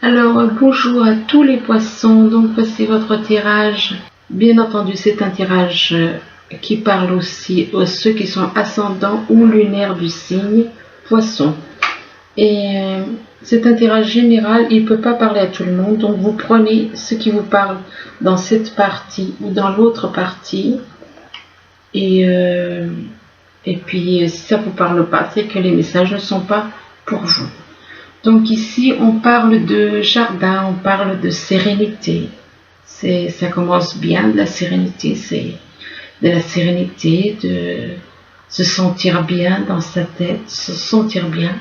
Alors, bonjour à tous les poissons, donc voici votre tirage. Bien entendu, c'est un tirage qui parle aussi à ceux qui sont ascendants ou lunaires du signe poisson. Et c'est un tirage général, il ne peut pas parler à tout le monde, donc vous prenez ce qui vous parle dans cette partie ou dans l'autre partie. Et puis, si ça ne vous parle pas, c'est que les messages ne sont pas pour vous. Donc ici, on parle de jardin, on parle de sérénité. Ça commence bien, de la sérénité, c'est de la sérénité, de se sentir bien dans sa tête, se sentir bien.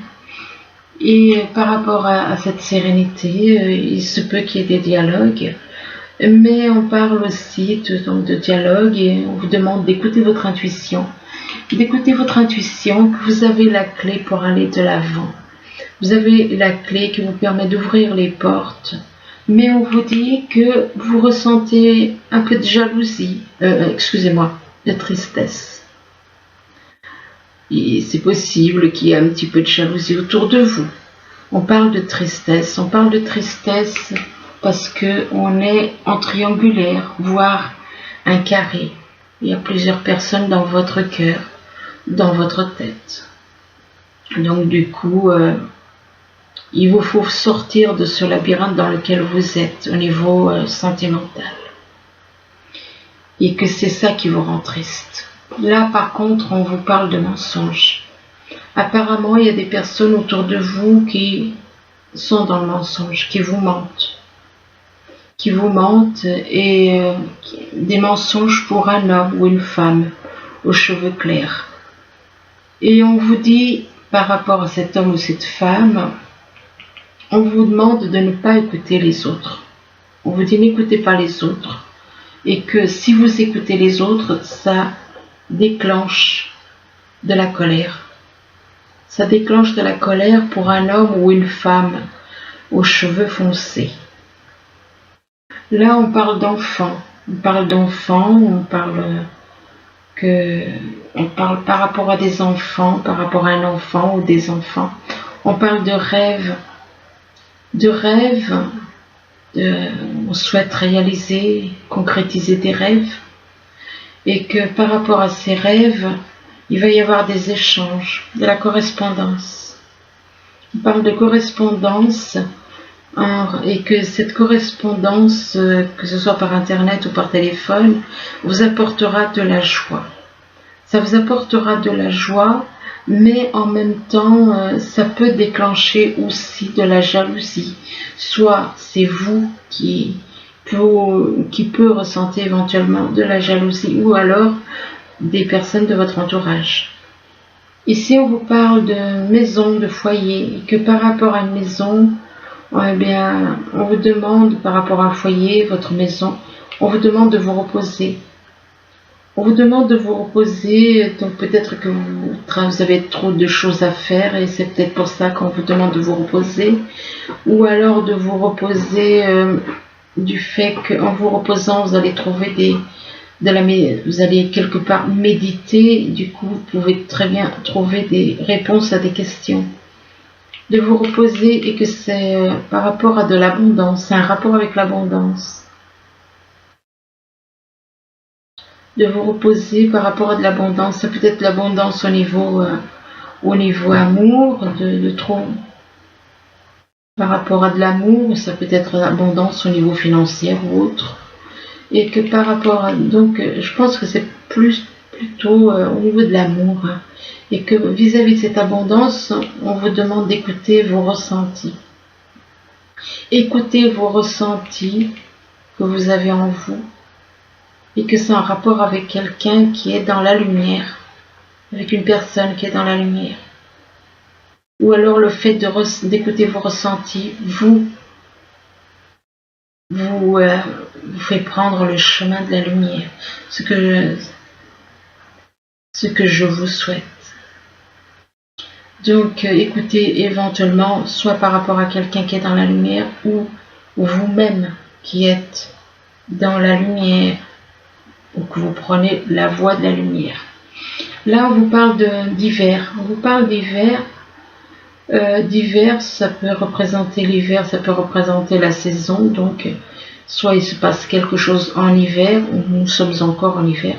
Et par rapport à cette sérénité, il se peut qu'il y ait des dialogues, mais on parle aussi de dialogue et on vous demande d'écouter votre intuition. D'écouter votre intuition, que vous avez la clé pour aller de l'avant. Vous avez la clé qui vous permet d'ouvrir les portes, mais on vous dit que vous ressentez un peu de jalousie, de tristesse. Et c'est possible qu'il y ait un petit peu de jalousie autour de vous. On parle de tristesse parce qu'on est en triangulaire, voire un carré. Il y a plusieurs personnes dans votre cœur, dans votre tête. Donc du coup, il vous faut sortir de ce labyrinthe dans lequel vous êtes au niveau sentimental. Et que c'est ça qui vous rend triste. Là, par contre, on vous parle de mensonges. Apparemment, il y a des personnes autour de vous qui sont dans le mensonge, qui vous mentent. Et des mensonges pour un homme ou une femme aux cheveux clairs. Et on vous dit, par rapport à cet homme ou cette femme, on vous demande de ne pas écouter les autres. On vous dit n'écoutez pas les autres. Et que si vous écoutez les autres, ça déclenche de la colère. Ça déclenche de la colère pour un homme ou une femme aux cheveux foncés. Là, on parle d'enfants. On parle par rapport à des enfants, par rapport à un enfant ou des enfants. On parle de rêves. On souhaite réaliser, concrétiser des rêves, et que par rapport à ces rêves, il va y avoir des échanges, de la correspondance. On parle de correspondance, et que cette correspondance, que ce soit par internet ou par téléphone, vous apportera de la joie. Ça vous apportera de la joie, mais en même temps, ça peut déclencher aussi de la jalousie. Soit c'est vous qui peut ressentir éventuellement de la jalousie, ou alors des personnes de votre entourage. Ici, on vous parle de maison, de foyer, et que par rapport à une maison, on vous demande, par rapport à un foyer, votre maison, on vous demande de vous reposer. On vous demande de vous reposer, donc peut-être que vous avez trop de choses à faire et c'est peut-être pour ça qu'on vous demande de vous reposer. Ou alors de vous reposer du fait qu'en vous reposant, vous allez trouver vous allez quelque part méditer, du coup vous pouvez très bien trouver des réponses à des questions. De vous reposer et que c'est par rapport à de l'abondance, c'est un rapport avec l'abondance. De vous reposer par rapport à de l'abondance. Ça peut être l'abondance au niveau amour, de trop. Par rapport à de l'amour, ça peut être l'abondance au niveau financier ou autre. Et que par rapport à... Donc, je pense que c'est plutôt au niveau de l'amour. Et que vis-à-vis de cette abondance, on vous demande d'écouter vos ressentis. Écoutez vos ressentis que vous avez en vous. Et que c'est en rapport avec quelqu'un qui est dans la lumière, avec une personne qui est dans la lumière. Ou alors le fait d'écouter vos ressentis, vous fait prendre le chemin de la lumière, ce que je vous souhaite. Donc écoutez éventuellement, soit par rapport à quelqu'un qui est dans la lumière, ou vous-même qui êtes dans la lumière, ou que vous prenez la voie de la lumière. Là, on vous parle d'hiver. On vous parle d'hiver D'hiver, ça peut représenter l'hiver, ça peut représenter la saison. Donc, soit il se passe quelque chose en hiver, ou nous sommes encore en hiver,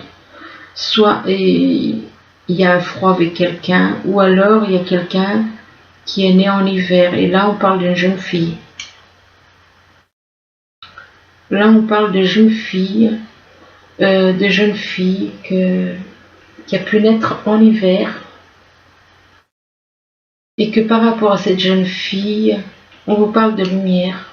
soit il y a un froid avec quelqu'un, ou alors il y a quelqu'un qui est né en hiver. Et là, on parle d'une jeune fille. Là, on parle de jeune fille, qui a pu naître en hiver. Et que par rapport à cette jeune fille, on vous parle de lumière.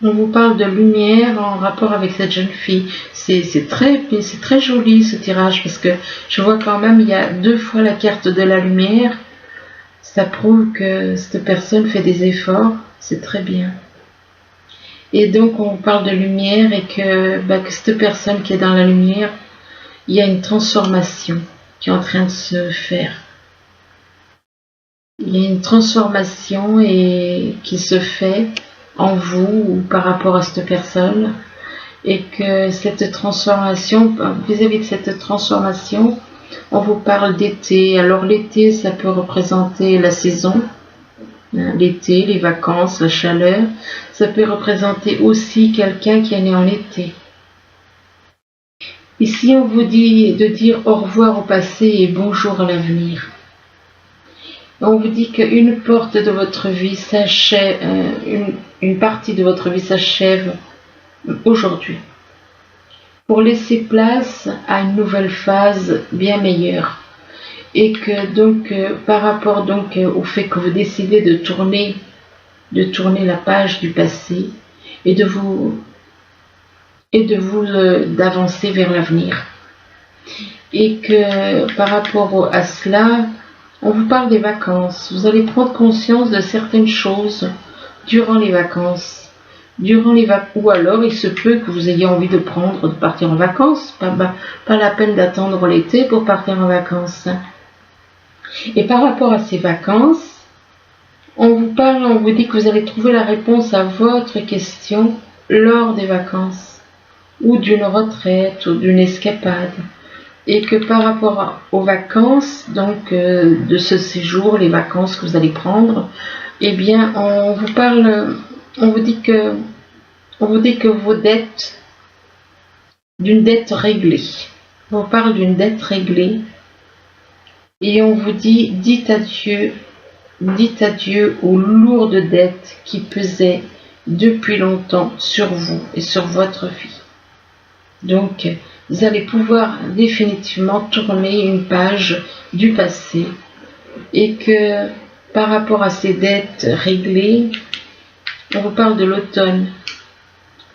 On vous parle de lumière en rapport avec cette jeune fille. C'est très joli ce tirage parce que je vois quand même il y a 2 fois la carte de la lumière. Ça prouve que cette personne fait des efforts. C'est très bien. Et donc on vous parle de lumière et que cette personne qui est dans la lumière, il y a une transformation qui est en train de se faire. Il y a une transformation qui se fait en vous ou par rapport à cette personne, et que cette transformation, vis-à-vis de cette transformation, on vous parle d'été. Alors l'été, ça peut représenter la saison, l'été, les vacances, la chaleur. Ça peut représenter aussi quelqu'un qui est né en été. Ici, on vous dit de dire au revoir au passé et bonjour à l'avenir. On vous dit qu'une porte de votre vie s'achève, une partie de votre vie s'achève aujourd'hui, pour laisser place à une nouvelle phase bien meilleure. Et que donc, par rapport donc au fait que vous décidez de tourner la page du passé et d'avancer vers l'avenir. Et que par rapport à cela, on vous parle des vacances. Vous allez prendre conscience de certaines choses durant les vacances. Ou alors il se peut que vous ayez envie de partir en vacances. Pas la peine d'attendre l'été pour partir en vacances. Et par rapport à ces vacances, on vous dit que vous allez trouver la réponse à votre question lors des vacances, ou d'une retraite, ou d'une escapade. Et que par rapport aux vacances, donc de ce séjour, les vacances que vous allez prendre, eh bien, on vous dit que vos dettes, d'une dette réglée. On vous parle d'une dette réglée, et on vous dit, dites adieu aux lourdes dettes qui pesaient depuis longtemps sur vous et sur votre vie. Donc, vous allez pouvoir définitivement tourner une page du passé, et que par rapport à ces dettes réglées, on vous parle de l'automne.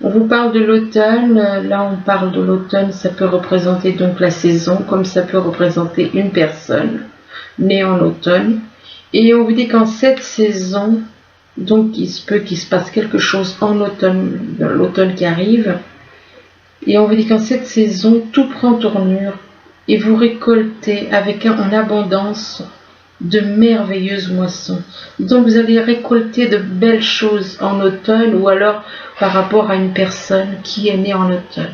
On vous parle de l'automne. Là, on parle de l'automne, ça peut représenter donc la saison, comme ça peut représenter une personne née en automne. Et on vous dit qu'en cette saison, donc il se peut qu'il se passe quelque chose en automne, dans l'automne qui arrive. Et on vous dit qu'en cette saison, tout prend tournure et vous récoltez en abondance de merveilleuses moissons. Donc vous allez récolter de belles choses en automne, ou alors par rapport à une personne qui est née en automne.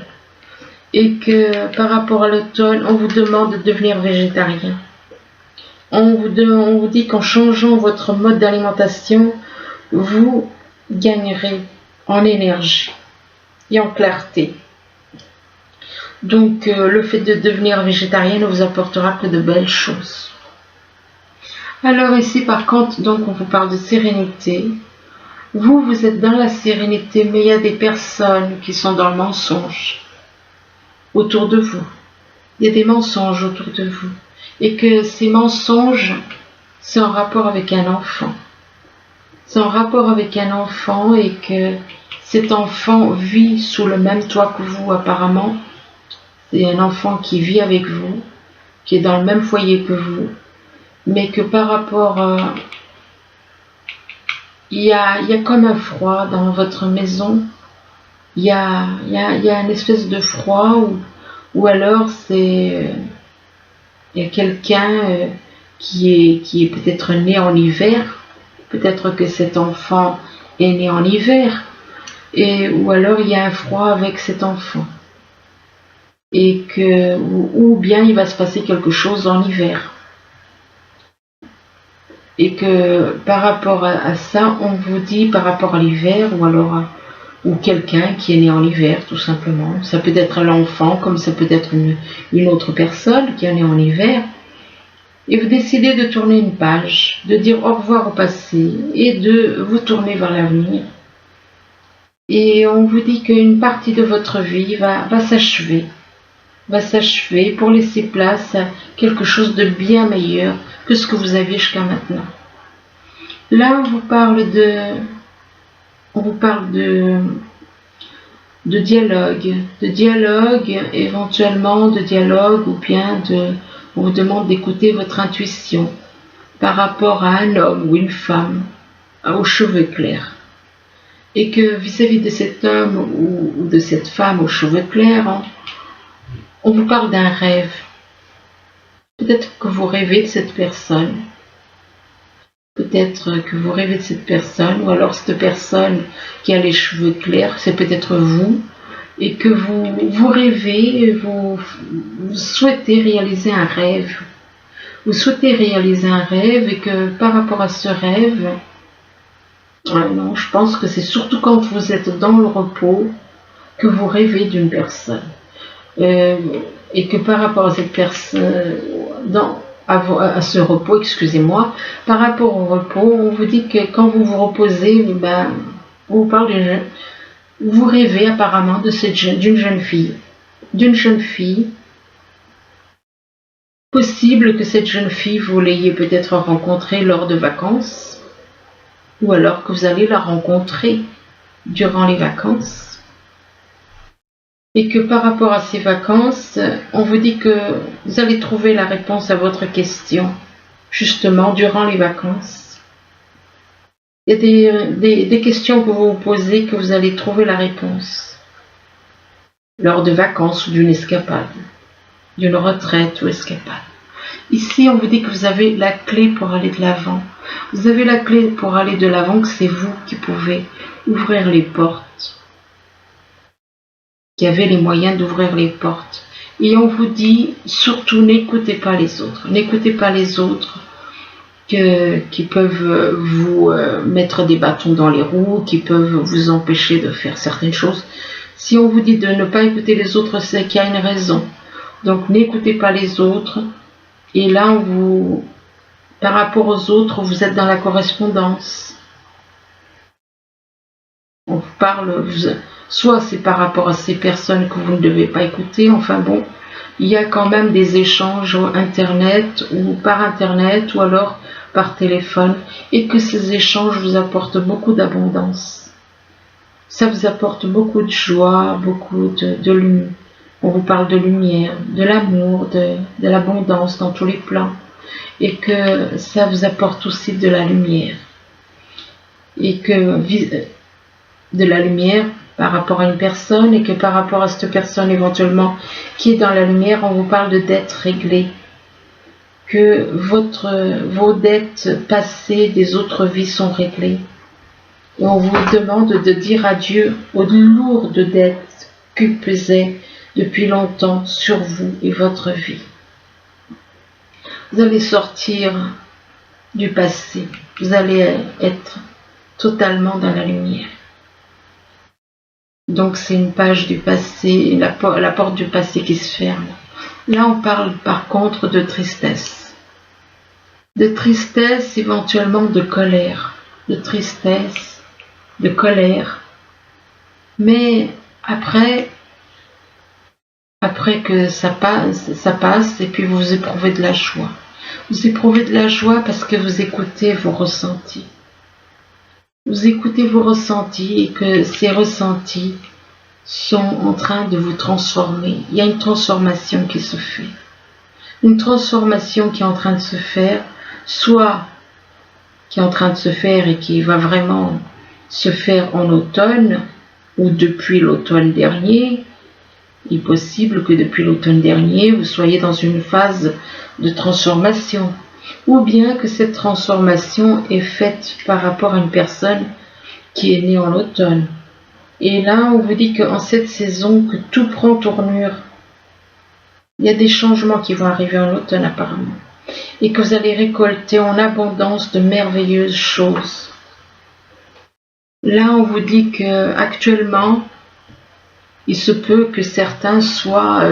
Et que par rapport à l'automne, on vous demande de devenir végétarien. On vous dit qu'en changeant votre mode d'alimentation, vous gagnerez en énergie et en clarté. Donc le fait de devenir végétarien ne vous apportera que de belles choses. Alors ici par contre, donc on vous parle de sérénité. Vous êtes dans la sérénité, mais il y a des personnes qui sont dans le mensonge autour de vous. Il y a des mensonges autour de vous. Et que ces mensonges, c'est en rapport avec un enfant. C'est en rapport avec un enfant, et que cet enfant vit sous le même toit que vous apparemment. C'est un enfant qui vit avec vous, qui est dans le même foyer que vous, mais que par rapport, il y a comme un froid dans votre maison. Il y a une espèce de froid, ou alors il y a quelqu'un qui est peut-être né en hiver. Peut-être que cet enfant est né en hiver, ou alors il y a un froid avec cet enfant. Et ou bien il va se passer quelque chose en hiver. Et que par rapport à ça, on vous dit par rapport à l'hiver, ou alors ou quelqu'un qui est né en hiver, tout simplement. Ça peut être l'enfant, comme ça peut être une autre personne qui est née en hiver. Et vous décidez de tourner une page, de dire au revoir au passé et de vous tourner vers l'avenir. Et on vous dit qu'une partie de votre vie va s'achever pour laisser place à quelque chose de bien meilleur que ce que vous aviez jusqu'à maintenant. Là, on vous parle de dialogue, éventuellement de dialogue, ou bien on vous demande d'écouter votre intuition par rapport à un homme ou une femme aux cheveux clairs. Et que vis-à-vis de cet homme ou de cette femme aux cheveux clairs, on vous parle d'un rêve. Peut-être que vous rêvez de cette personne. Peut-être que vous rêvez de cette personne, ou alors cette personne qui a les cheveux clairs, c'est peut-être vous, et que vous rêvez, vous souhaitez réaliser un rêve. Vous souhaitez réaliser un rêve, et que par rapport à ce rêve, non, je pense que c'est surtout quand vous êtes dans le repos que vous rêvez d'une personne. Et que par rapport à cette personne, à ce repos, excusez-moi, par rapport au repos, on vous dit que quand vous vous reposez, on vous parle vous rêvez apparemment d'une jeune fille. D'une jeune fille. Possible que cette jeune fille, vous l'ayez peut-être rencontrée lors de vacances, ou alors que vous allez la rencontrer durant les vacances. Et que par rapport à ces vacances, on vous dit que vous allez trouver la réponse à votre question, justement, durant les vacances. Il y a des questions que vous vous posez, que vous allez trouver la réponse lors de vacances ou d'une escapade, d'une retraite ou escapade. Ici, on vous dit que vous avez la clé pour aller de l'avant. Vous avez la clé pour aller de l'avant, que c'est vous qui pouvez ouvrir les portes, qui avez les moyens d'ouvrir les portes. Et on vous dit, surtout, n'écoutez pas les autres. N'écoutez pas les autres qui peuvent vous mettre des bâtons dans les roues, qui peuvent vous empêcher de faire certaines choses. Si on vous dit de ne pas écouter les autres, c'est qu'il y a une raison. Donc, n'écoutez pas les autres. Et là, par rapport aux autres, vous êtes dans la correspondance. On vous parle, soit c'est par rapport à ces personnes que vous ne devez pas écouter, enfin bon, il y a quand même des échanges Internet ou par Internet ou alors par téléphone, et que ces échanges vous apportent beaucoup d'abondance. Ça vous apporte beaucoup de joie, beaucoup de lumière. On vous parle de lumière, de l'amour, de l'abondance dans tous les plans, et que ça vous apporte aussi de la lumière. Et que de la lumière par rapport à une personne, et que par rapport à cette personne éventuellement qui est dans la lumière, on vous parle de dettes réglées, que vos dettes passées des autres vies sont réglées. Et on vous demande de dire adieu aux lourdes dettes qui pesaient depuis longtemps sur vous et votre vie. Vous allez sortir du passé, vous allez être totalement dans la lumière. Donc c'est une page du passé, la porte du passé qui se ferme. Là on parle par contre de tristesse. De tristesse, éventuellement de colère. De tristesse, de colère. Mais après que ça passe, et puis vous éprouvez de la joie. Vous éprouvez de la joie parce que vous écoutez vos ressentis. Vous écoutez vos ressentis, et que ces ressentis sont en train de vous transformer. Il y a une transformation qui se fait. Une transformation qui est en train de se faire, soit qui est en train de se faire et qui va vraiment se faire en automne, ou depuis l'automne dernier. Il est possible que depuis l'automne dernier, vous soyez dans une phase de transformation, ou bien que cette transformation est faite par rapport à une personne qui est née en automne. Et là, on vous dit qu'en cette saison, que tout prend tournure. Il y a des changements qui vont arriver en automne apparemment. et que vous allez récolter en abondance de merveilleuses choses. Là, on vous dit que actuellement, il se peut que certains soient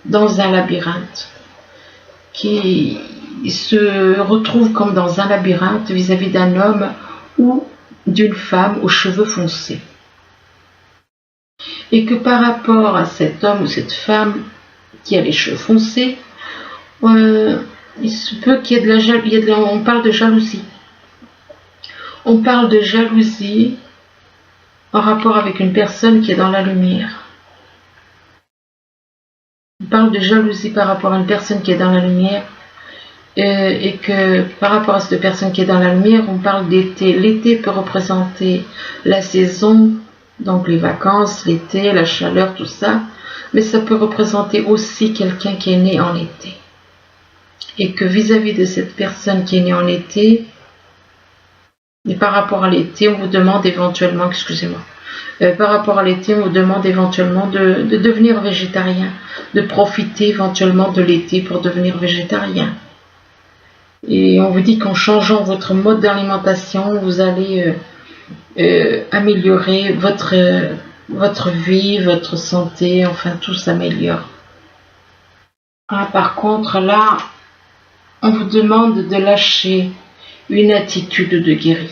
dans un labyrinthe, qui se retrouvent comme dans un labyrinthe vis-à-vis d'un homme ou d'une femme aux cheveux foncés. Et que par rapport à cet homme ou cette femme qui a les cheveux foncés, il se peut qu'il y ait de la jalousie. On parle de jalousie. On parle de jalousie en rapport avec une personne qui est dans la lumière. On parle de jalousie par rapport à une personne qui est dans la lumière. Et que par rapport à cette personne qui est dans la lumière, on parle d'été. L'été peut représenter la saison, donc les vacances, l'été, la chaleur, tout ça. Mais ça peut représenter aussi quelqu'un qui est né en été. Et que vis-à-vis de cette personne qui est née en été, et par rapport à l'été, on vous demande éventuellement, par rapport à l'été, on vous demande éventuellement de devenir végétarien, de profiter éventuellement de l'été pour devenir végétarien. Et on vous dit qu'en changeant votre mode d'alimentation, vous allez améliorer votre vie, votre santé, enfin tout s'améliore. Par contre, là, on vous demande de lâcher une attitude de guerrier.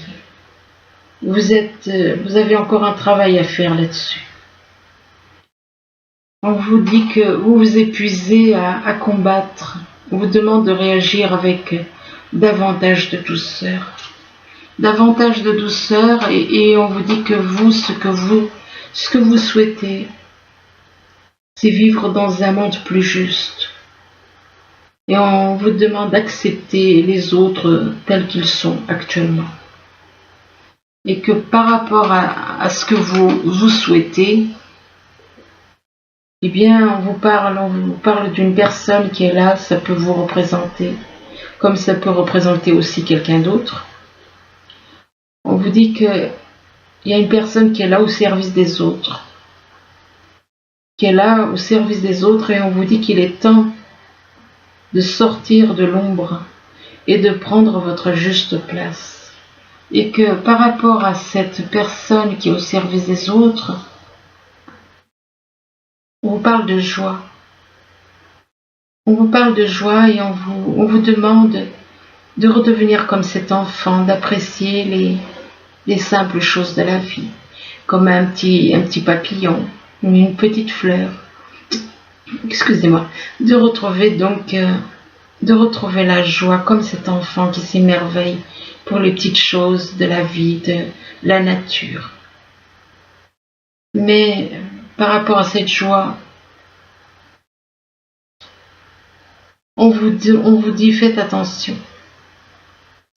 Vous avez encore un travail à faire là-dessus. On vous dit que vous vous épuisez à combattre. On vous demande de réagir avec davantage de douceur. Davantage de douceur et on vous dit que ce que vous souhaitez, c'est vivre dans un monde plus juste. Et on vous demande d'accepter les autres tels qu'ils sont actuellement. Et que par rapport à ce que vous souhaitez, eh bien, on vous parle d'une personne qui est là, ça peut vous représenter, comme ça peut représenter aussi quelqu'un d'autre. On vous dit qu'il y a une personne qui est là au service des autres, et on vous dit qu'il est temps de sortir de l'ombre et de prendre votre juste place. Et que par rapport à cette personne qui est au service des autres, on vous parle de joie. On vous parle de joie et on vous demande de redevenir comme cet enfant, d'apprécier les simples choses de la vie, comme un petit papillon, une petite fleur. Excusez-moi, de retrouver la joie comme cet enfant qui s'émerveille pour les petites choses de la vie, de la nature. Mais par rapport à cette joie, on vous dit faites attention.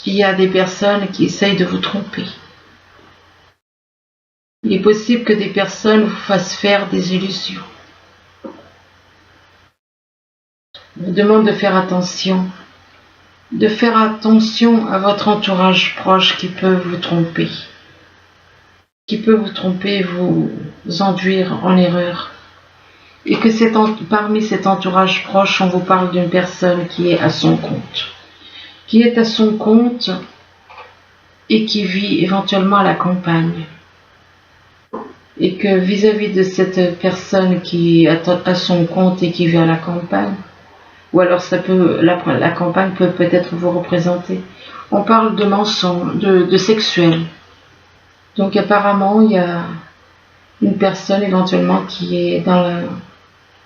Il y a des personnes qui essayent de vous tromper. Il est possible que des personnes vous fassent faire des illusions. Je vous demande de faire attention à votre entourage proche qui peut vous tromper, vous enduire en erreur. Et que parmi cet entourage proche, on vous parle d'une personne qui est à son compte, et qui vit éventuellement à la campagne. Et que vis-à-vis de cette personne qui est à son compte et qui vit à la campagne, ou alors la campagne peut peut-être vous représenter. On parle de mensonges, de sexuel. Donc apparemment, il y a une personne éventuellement qui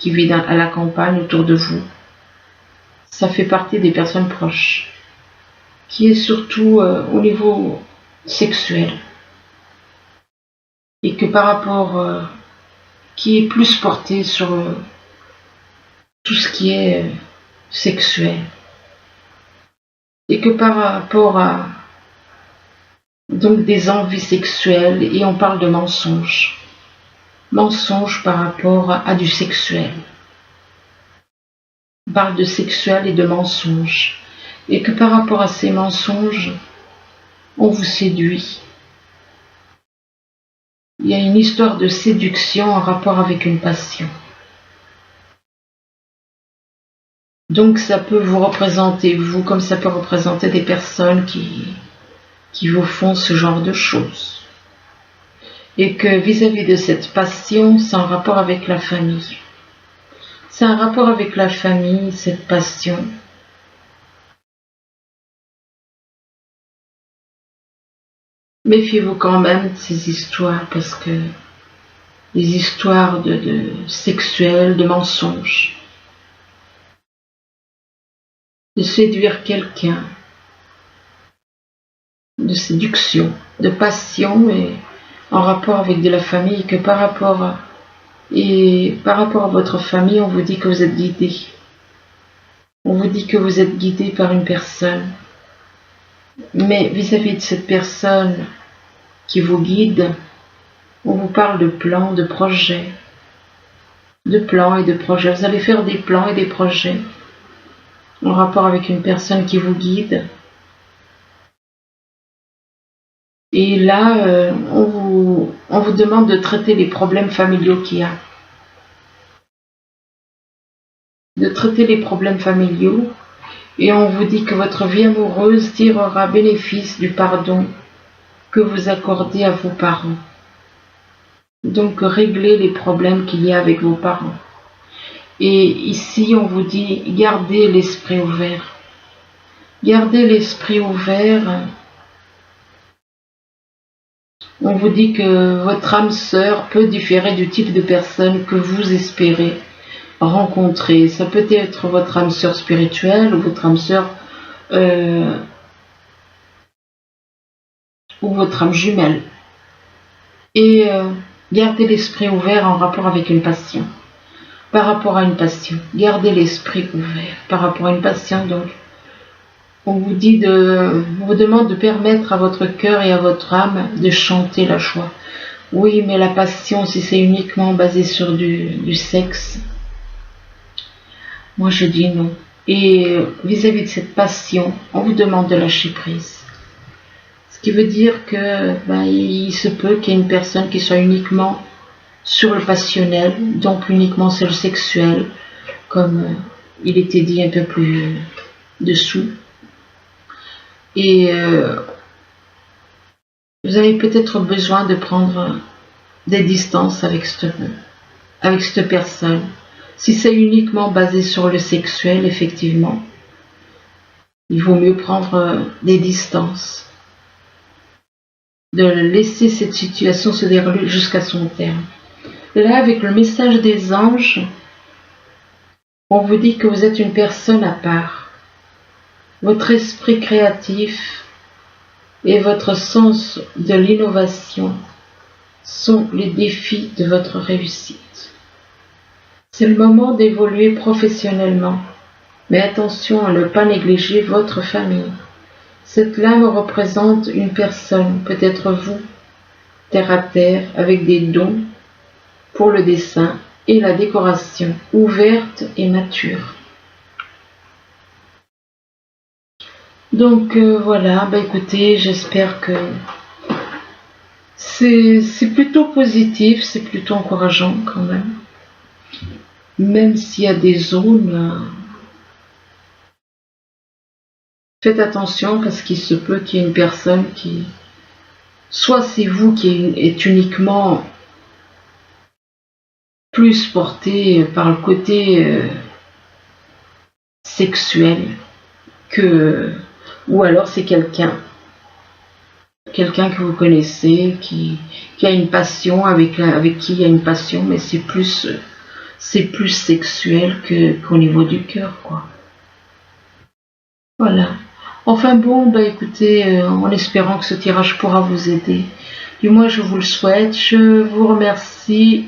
vit à la campagne autour de vous. Ça fait partie des personnes proches, qui est surtout au niveau sexuel. Et que par rapport, qui est plus porté sur tout ce qui est sexuel. Et que par rapport à donc des envies sexuelles, et on parle de mensonges. Mensonges par rapport à du sexuel. On parle de sexuel et de mensonges. Et que par rapport à ces mensonges, on vous séduit. Il y a une histoire de séduction en rapport avec une passion. Donc ça peut vous représenter vous, comme ça peut représenter des personnes qui vous font ce genre de choses. Et que vis-à-vis de cette passion, c'est en rapport avec la famille. C'est un rapport avec la famille, cette passion. Méfiez-vous quand même de ces histoires, parce que les histoires de sexuelles, de mensonges, de séduire quelqu'un, de séduction, de passion, et en rapport avec de la famille, que par rapport à votre famille, on vous dit que vous êtes guidé. On vous dit que vous êtes guidé par une personne. Mais vis-à-vis de cette personne qui vous guide, on vous parle de plans, de projets. De plans et de projets. Vous allez faire des plans et des projets en rapport avec une personne qui vous guide. Et là, on vous demande de traiter les problèmes familiaux qu'il y a. De traiter les problèmes familiaux. Et on vous dit que votre vie amoureuse tirera bénéfice du pardon que vous accordez à vos parents. Donc réglez les problèmes qu'il y a avec vos parents. Et ici, on vous dit, gardez l'esprit ouvert. Gardez l'esprit ouvert. On vous dit que votre âme sœur peut différer du type de personne que vous espérez rencontrer. Ça peut être votre âme sœur spirituelle ou votre âme sœur ou votre âme jumelle. Et gardez l'esprit ouvert en rapport avec une passion. Par rapport à une passion, gardez l'esprit ouvert. Par rapport à une passion, donc, on vous demande de permettre à votre cœur et à votre âme de chanter la joie. Oui, mais la passion, si c'est uniquement basé sur du sexe, moi je dis non. Et vis-à-vis de cette passion, on vous demande de lâcher prise. Ce qui veut dire que il se peut qu'il y ait une personne qui soit uniquement sur le passionnel, donc uniquement sur le sexuel, comme il était dit un peu plus dessous. Et vous avez peut-être besoin de prendre des distances avec cette personne. Si c'est uniquement basé sur le sexuel, effectivement, il vaut mieux prendre des distances. De laisser cette situation se dérouler jusqu'à son terme. Et là, avec le message des anges, on vous dit que vous êtes une personne à part. Votre esprit créatif et votre sens de l'innovation sont les défis de votre réussite. C'est le moment d'évoluer professionnellement, mais attention à ne pas négliger votre famille. Cette lame représente une personne, peut-être vous, terre à terre, avec des dons pour le dessin et la décoration, ouverte et mature. Donc voilà, écoutez, j'espère que c'est plutôt positif, c'est plutôt encourageant quand même. Même s'il y a des zones, faites attention parce qu'il se peut qu'il y ait une personne qui, soit c'est vous qui êtes uniquement plus porté par le côté sexuel ou alors c'est quelqu'un que vous connaissez qui a une passion avec qui il y a une passion, mais c'est plus sexuel qu'au niveau du cœur, quoi. Voilà. Enfin bon, écoutez, en espérant que ce tirage pourra vous aider. Du moins, je vous le souhaite. Je vous remercie.